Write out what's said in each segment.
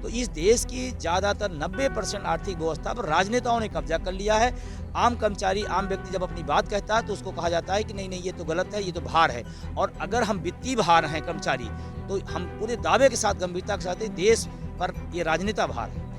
तो इस देश की ज़्यादातर 90% आर्थिक व्यवस्था पर राजनेताओं ने कब्जा कर लिया है। आम कर्मचारी, आम व्यक्ति जब अपनी बात कहता है तो उसको कहा जाता है कि नहीं नहीं, ये तो गलत है, ये तो भार है। और अगर हम वित्तीय भार हैं कर्मचारी, तो हम पूरे दावे के साथ, गंभीरता के साथ देश पर ये राजनेता भार है।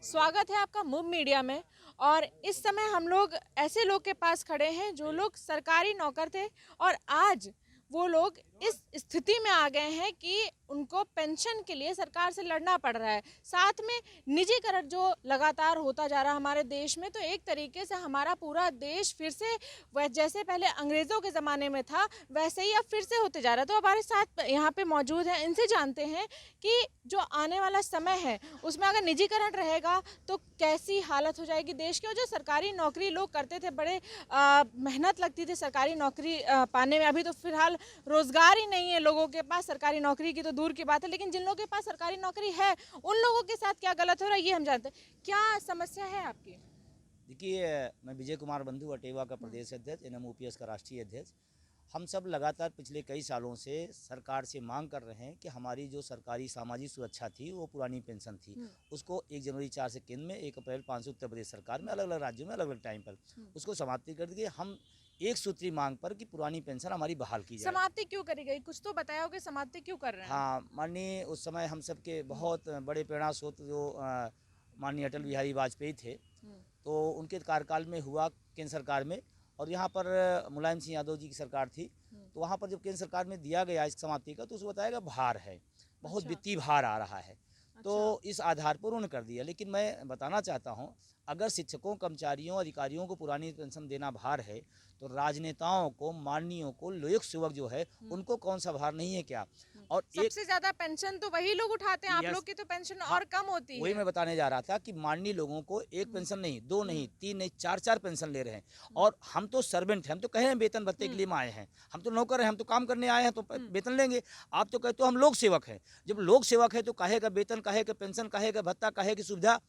स्वागत है आपका मुब मीडिया में। और इस समय हम लोग ऐसे लोग के पास खड़े हैं जो लोग सरकारी नौकर थे और आज वो लोग इस स्थिति में आ गए हैं कि उनको पेंशन के लिए सरकार से लड़ना पड़ रहा है। साथ में निजीकरण जो लगातार होता जा रहा है हमारे देश में, तो एक तरीके से हमारा पूरा देश फिर से जैसे पहले अंग्रेज़ों के ज़माने में था वैसे ही अब फिर से होते जा रहा है। तो हमारे साथ यहाँ पे मौजूद हैं, इनसे जानते हैं कि जो आने वाला समय है उसमें अगर निजीकरण रहेगा तो कैसी हालत हो जाएगी देश की। और जो सरकारी नौकरी लोग करते थे, बड़े मेहनत लगती थी सरकारी नौकरी पाने में। अभी तो फिलहाल रोजगार ही नहीं है लोगों के पास, सरकारी नौकरी की तो दूर की बात है, लेकिन जिन लोगों के पास सरकारी नौकरी है उन लोगों के साथ क्या गलत हो रहा है ये हम जानते हैं। क्या समस्या है आपकी? देखिए, मैं विजय कुमार बंधु, अटेवा का प्रदेश अध्यक्ष, NMOPS का राष्ट्रीय अध्यक्ष। हम सब लगातार पिछले कई सालों से सरकार से मांग कर रहे हैं कि हमारी जो सरकारी सामाजिक सुरक्षा थी, वो पुरानी पेंशन थी, उसको 1 जनवरी 4 से केंद्र में, 1 अप्रैल 5 से उत्तर प्रदेश सरकार में, अलग अलग राज्यों में अलग अलग टाइम पर उसको समाप्ति कर दी। हम एक सूत्री मांग पर कि पुरानी पेंशन हमारी बहाल की जाए। समाप्ति क्यों करी गई, कुछ तो बताया हो कि समाप्ति क्यों कर रहे हैं? हाँ, माननीय उस समय हम सबके बहुत बड़े प्रेरणा स्रोत जो माननीय अटल बिहारी वाजपेयी थे, तो उनके कार्यकाल में हुआ केंद्र सरकार में। और यहाँ पर मुलायम सिंह यादव जी की सरकार थी, तो वहाँ पर जब केंद्र सरकार में दिया गया इस समाप्ति का, तो उसको बताया गया भार है, बहुत वित्तीय भार आ रहा है। तो इस आधार पर उन्होंने कर दिया। लेकिन मैं बताना चाहता हूँ, अगर शिक्षकों, कर्मचारियों, अधिकारियों को पुरानी पेंशन देना भार है, तो राजनेताओं को, माननीयों को, लोक सेवक जो है, उनको कौन सा भार नहीं है क्या? और सबसे ज्यादा पेंशन तो वही लोग उठाते हैं, आप लोग की तो पेंशन और कम होती है। वही मैं बताने जा रहा था कि माननीय लोगों को एक पेंशन नहीं, 2 नहीं, 3 नहीं, 4 पेंशन ले रहे हैं। और हम तो सर्वेंट हैं, हम तो कहे हैं वेतन भत्ते के लिए हम आए हैं, हम तो नौकर हैं, हम तो काम करने आए हैं, तो वेतन लेंगे। आप तो कहते हो हम लोक सेवक हैं। जब लोक सेवक है तो काहे का वेतन, काहे का पेंशन, काहे का भत्ता, काहे की सुविधा?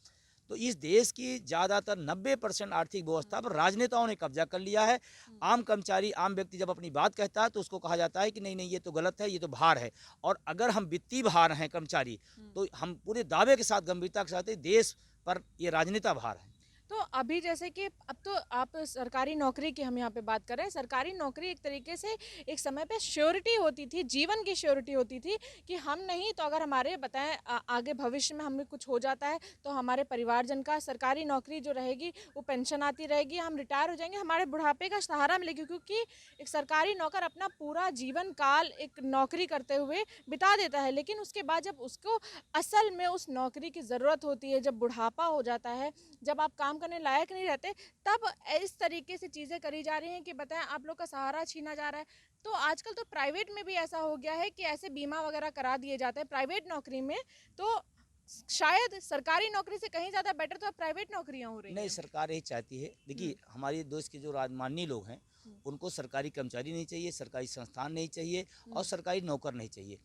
तो इस देश की ज़्यादातर 90% आर्थिक व्यवस्था पर राजनेताओं ने कब्जा कर लिया है। आम कर्मचारी, आम व्यक्ति जब अपनी बात कहता है तो उसको कहा जाता है कि नहीं नहीं, ये तो गलत है, ये तो भार है। और अगर हम वित्तीय भार हैं कर्मचारी, तो हम पूरे दावे के साथ, गंभीरता के साथ देश पर ये राजनेता भार है। तो अभी जैसे कि अब तो आप सरकारी नौकरी की हम यहाँ पे बात कर रहे हैं। सरकारी नौकरी एक तरीके से एक समय पे श्योरिटी होती थी, जीवन की श्योरिटी होती थी कि हम नहीं तो अगर हमारे बताएं आगे भविष्य में हमें कुछ हो जाता है तो हमारे परिवारजन का सरकारी नौकरी जो रहेगी वो पेंशन आती रहेगी, हम रिटायर हो जाएंगे, हमारे बुढ़ापे का सहारा मिलेगी। क्योंकि एक सरकारी नौकर अपना पूरा जीवन काल एक नौकरी करते हुए बिता देता है, लेकिन उसके बाद जब उसको असल में उस नौकरी की ज़रूरत होती है, जब बुढ़ापा हो जाता है, जब आप काम करने लायक नहीं रहते, तब इस तरीके से चीज़ें करी जा रही हैं कि बताएं आप लोग का सहारा छीना जा रहा है। तो आजकल तो प्राइवेट में भी ऐसा हो गया है कि ऐसे बीमा वगैरह करा दिए जाते हैं प्राइवेट नौकरी में। तो शायद सरकारी नौकरी से कहीं ज़्यादा बेटर तो अब प्राइवेट नौकरियां हो रही नहीं, हैं। सरकार यही चाहती है। देखिए, हमारे देश के जो माननीय लोग हैं, उनको सरकारी कर्मचारी नहीं चाहिए, सरकारी संस्थान नहीं चाहिए और सरकारी नौकर नहीं चाहिए।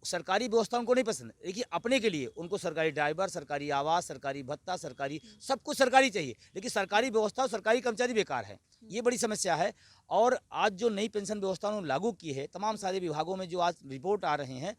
सरकारी व्यवस्था उनको नहीं पसंद। देखिए, अपने के लिए उनको सरकारी ड्राइवर, सरकारी आवास, सरकारी भत्ता, सरकारी सब कुछ सरकारी चाहिए, लेकिन सरकारी व्यवस्था और सरकारी कर्मचारी बेकार है। ये बड़ी समस्या है। और आज जो नई पेंशन व्यवस्था उन्होंने लागू की है, तमाम सारे विभागों में जो आज रिपोर्ट आ रहे हैं,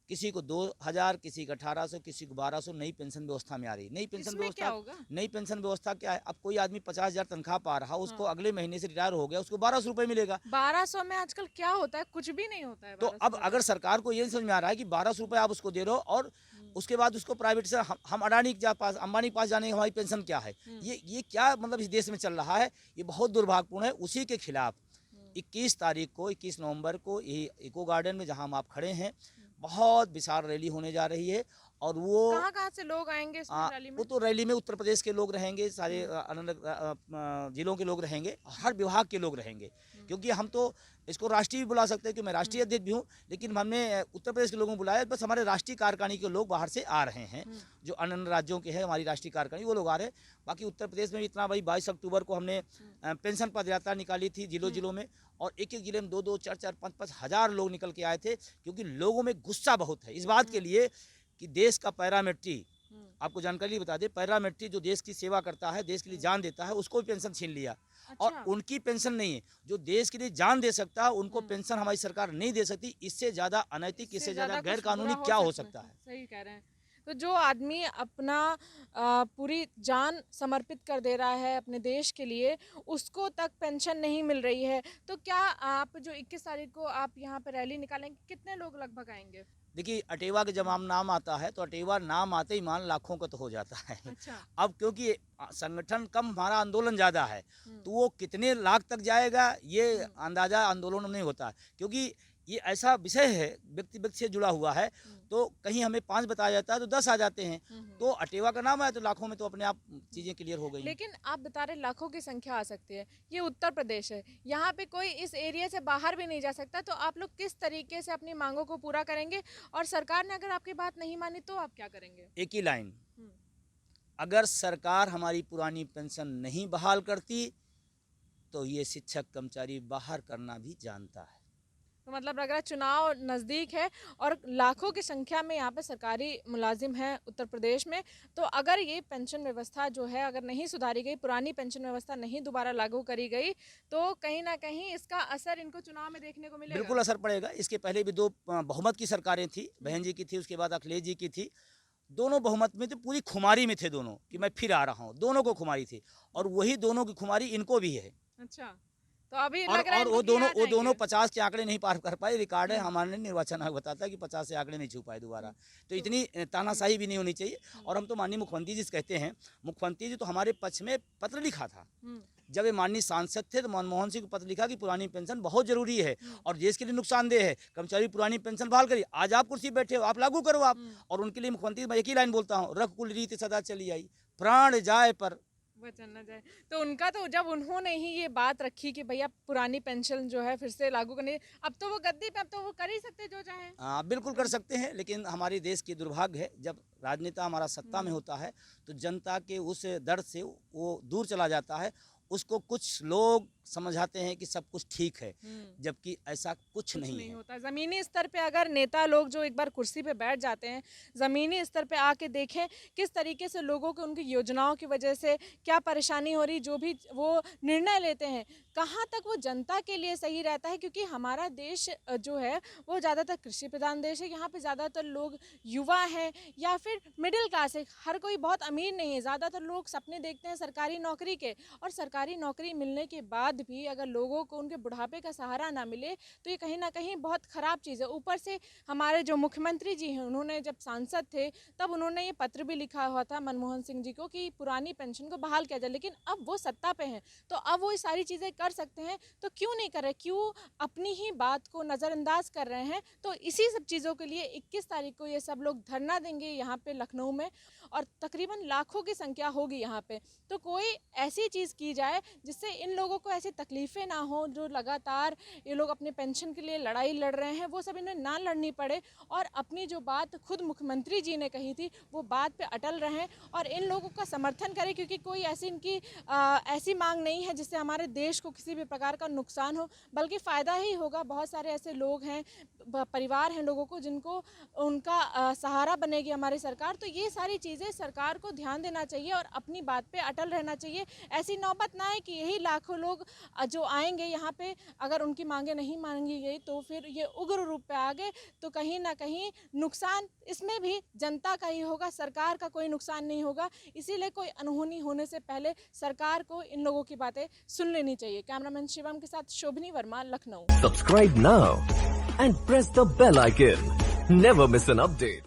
किसी को 2000, किसी को 1800, किसी को 1200 नई पेंशन व्यवस्था में आ रही है। नई पेंशन व्यवस्था, नई पेंशन व्यवस्था क्या है? अब कोई आदमी 50,000 तनख्वाह पा रहा, उसको अगले महीने से रिटायर हो गया, उसको 1200 रुपये मिलेगा। 1200 में आजकल क्या होता है? कुछ भी नहीं होता है। तो अब अगर सरकार को ये समझ में आ रहा है कि 1200 रुपये आप उसको दे रहे हो और उसके बाद उसको प्राइवेट से हम अडानी के पास, अंबानी के पास जाने की हमारी पेंशन क्या है? ये क्या मतलब इस देश में चल रहा है? ये बहुत दुर्भाग्यपूर्ण है। उसी के खिलाफ 21 तारीख को, 21 नवंबर को ये इको गार्डन में जहां हम आप खड़े हैं, बहुत विशाल रैली होने जा रही है। और वो कहाँ से लोग आएंगे इस रैली में? वो तो रैली में उत्तर प्रदेश के लोग रहेंगे, सारे जिलों के लोग रहेंगे, हर विभाग के लोग रहेंगे। क्योंकि हम तो इसको राष्ट्रीय भी बुला सकते हैं कि मैं राष्ट्रीय अध्यक्ष भी हूँ, लेकिन हमने उत्तर प्रदेश के लोगों को बुलाया। बस हमारे राष्ट्रीय कार्यकारिणी के लोग बाहर से आ रहे हैं, जो अन्य अन्य राज्यों के हैं, हमारी राष्ट्रीय कार्यकारिणी वो लोग आ रहे हैं। बाकी उत्तर प्रदेश में भी इतना भाई 22 अक्टूबर को हमने पेंशन पद यात्रा निकाली थी जिलों में, और एक एक जिले में 2-2, 4-4, 5-5 हज़ार लोग निकल के आए थे। क्योंकि लोगों में गुस्सा बहुत है इस बात के लिए कि देश का पैरामेट्री आपको जानकारी बता दें, पैरामिलिट्री जो देश की सेवा करता है, देश के लिए जान देता है, उसको भी पेंशन छीन लिया। अच्छा। और उनकी पेंशन नहीं है, जो देश के लिए जान दे सकता है उनको पेंशन हमारी सरकार नहीं दे सकती। इससे ज्यादा अनैतिक, इससे ज्यादा कुछ गैर कानूनी बुरा क्या हो सकता है? सही कह रहे हैं। तो जो आदमी अपना पूरी जान समर्पित कर दे रहा है अपने देश के लिए, उसको तक पेंशन नहीं मिल रही है, तो क्या आप जो 21 तारीख को आप यहाँ पे रैली निकालेंगे, कितने लोग लगभग आएंगे? देखिए, अटेवा के जब नाम आता है तो अटेवा नाम आते ही मान लाखों का तो हो जाता है। अच्छा। अब क्योंकि संगठन कम, हमारा आंदोलन ज़्यादा है, तो वो कितने लाख तक जाएगा ये अंदाज़ा आंदोलन में नहीं होता, क्योंकि ये ऐसा विषय है, व्यक्ति व्यक्ति से जुड़ा हुआ है। तो कहीं हमें 5 बताया जाता है तो 10 आ जाते हैं। तो अटेवा का नाम है तो लाखों में तो अपने आप चीज़ें क्लियर हो गई। लेकिन आप बता रहे लाखों की संख्या आ सकती है, ये उत्तर प्रदेश है, यहाँ पे कोई इस एरिया से बाहर भी नहीं जा सकता, तो आप लोग किस तरीके से अपनी मांगों को पूरा करेंगे? और सरकार ने अगर आपकी बात नहीं मानी तो आप क्या करेंगे? एक ही लाइन, अगर सरकार हमारी पुरानी पेंशन नहीं बहाल करती तो ये शिक्षक कर्मचारी बाहर करना भी जानता है। तो मतलब अगर चुनाव नज़दीक है और लाखों की संख्या में यहाँ पे सरकारी मुलाजिम हैं उत्तर प्रदेश में, तो अगर ये पेंशन व्यवस्था जो है अगर नहीं सुधारी गई, पुरानी पेंशन व्यवस्था नहीं दोबारा लागू करी गई, तो कहीं ना कहीं इसका असर इनको चुनाव में देखने को मिलेगा। बिल्कुल असर पड़ेगा। इसके पहले भी 2 बहुमत की सरकारें थी, बहन जी की थी, उसके बाद अखिलेश जी की थी। दोनों बहुमत में थे, पूरी खुमारी में थे दोनों कि मैं फिर आ रहा हूँ, दोनों को खुमारी थी, और वही दोनों की खुमारी इनको भी है। अच्छा, तो अभी और लग रहा है वो इनको दोनों 50 के आंकड़े नहीं पार कर पाए। रिकॉर्ड है, हमारे निर्वाचन आयोग बताता है कि 50 से आंकड़े नहीं छू पाए दोबारा। तो इतनी तानाशाही भी नहीं होनी चाहिए। और हम तो माननीय मुख्यमंत्री जी से कहते हैं, मुख्यमंत्री जी तो हमारे पक्ष में पत्र लिखा था। जब ये माननीय सांसद थे तो मनमोहन सिंह को पत्र लिखा कि पुरानी पेंशन बहुत जरूरी है और देश के लिए नुकसानदेह है, कर्मचारी पुरानी पेंशन बहाल करिए। आज आप कुर्सी बैठे हो, आप लागू करो आप। और उनके लिए मुख्यमंत्री मैं एक ही लाइन बोलता हूँ, रख कुल रीत सदा चली आई, प्राण जाए पर वचन न जाए। तो उनका तो जब उन्होंने ही ये बात रखी कि भैया पुरानी पेंशन जो है फिर से लागू करनी, अब तो वो गद्दी पे, अब तो वो कर ही सकते जो चाहे। हाँ, बिल्कुल कर सकते हैं, लेकिन हमारे देश की दुर्भाग्य है, जब राजनेता हमारा सत्ता में होता है तो जनता के उस दर्द से वो दूर चला जाता है। उसको कुछ लोग समझाते हैं कि सब कुछ ठीक है, जबकि ऐसा कुछ नहीं होता। ज़मीनी स्तर पे अगर नेता लोग जो एक बार कुर्सी पे बैठ जाते हैं, ज़मीनी स्तर पे आके देखें किस तरीके से लोगों को उनकी योजनाओं की वजह से क्या परेशानी हो रही, जो भी वो निर्णय लेते हैं कहाँ तक वो जनता के लिए सही रहता है। क्योंकि हमारा देश जो है वो ज़्यादातर कृषि प्रधान देश है, यहाँ पे ज़्यादातर लोग युवा हैं या फिर मिडिल क्लास है, हर कोई बहुत अमीर नहीं है। ज़्यादातर लोग सपने देखते हैं सरकारी नौकरी के, और सरकारी नौकरी मिलने के बाद भी अगर लोगों को उनके बुढ़ापे का सहारा ना मिले तो ये कहीं ना कहीं बहुत ख़राब चीज़ है। ऊपर से हमारे जो मुख्यमंत्री जी हैं, उन्होंने जब सांसद थे तब उन्होंने ये पत्र भी लिखा हुआ था मनमोहन सिंह जी को कि पुरानी पेंशन को बहाल किया जाए, लेकिन अब वो सत्ता पे हैं तो अब वो ये सारी चीज़ें कर सकते हैं, तो क्यों नहीं कर रहे, क्यों अपनी ही बात को नज़रअंदाज कर रहे हैं। तो इसी सब चीज़ों के लिए 21 तारीख को ये सब लोग धरना देंगे यहाँ पे लखनऊ में, और तकरीबन लाखों की संख्या होगी यहाँ पे। तो कोई ऐसी चीज़ की जाए जिससे इन लोगों को ऐसी तकलीफ़ें ना हो, जो लगातार ये लोग अपने पेंशन के लिए लड़ाई लड़ रहे हैं वो सब इन्हें ना लड़नी पड़े, और अपनी जो बात खुद मुख्यमंत्री जी ने कही थी वो बात पे अटल रहें और इन लोगों का समर्थन करें। क्योंकि कोई ऐसी इनकी ऐसी मांग नहीं है जिससे हमारे देश को किसी भी प्रकार का नुकसान हो, बल्कि फ़ायदा ही होगा। बहुत सारे ऐसे लोग हैं, परिवार हैं लोगों को जिनको उनका सहारा बनेगी हमारी सरकार। तो ये सारी चीज़ें सरकार को ध्यान देना चाहिए और अपनी बात पे अटल रहना चाहिए। ऐसी नौबत ना है कि यही लाखों लोग जो आएंगे यहाँ पे, अगर उनकी मांगे नहीं मांगी गई तो फिर ये उग्र रूप पे आ गए तो कहीं ना कहीं नुकसान इसमें भी जनता का ही होगा, सरकार का कोई नुकसान नहीं होगा। इसीलिए कोई अनहोनी होने से पहले सरकार को इन लोगों की बातें सुन लेनी चाहिए। कैमरामैन शिवम के साथ शोभनी Verma, Lucknow. Subscribe now and press the bell icon. Never miss an update.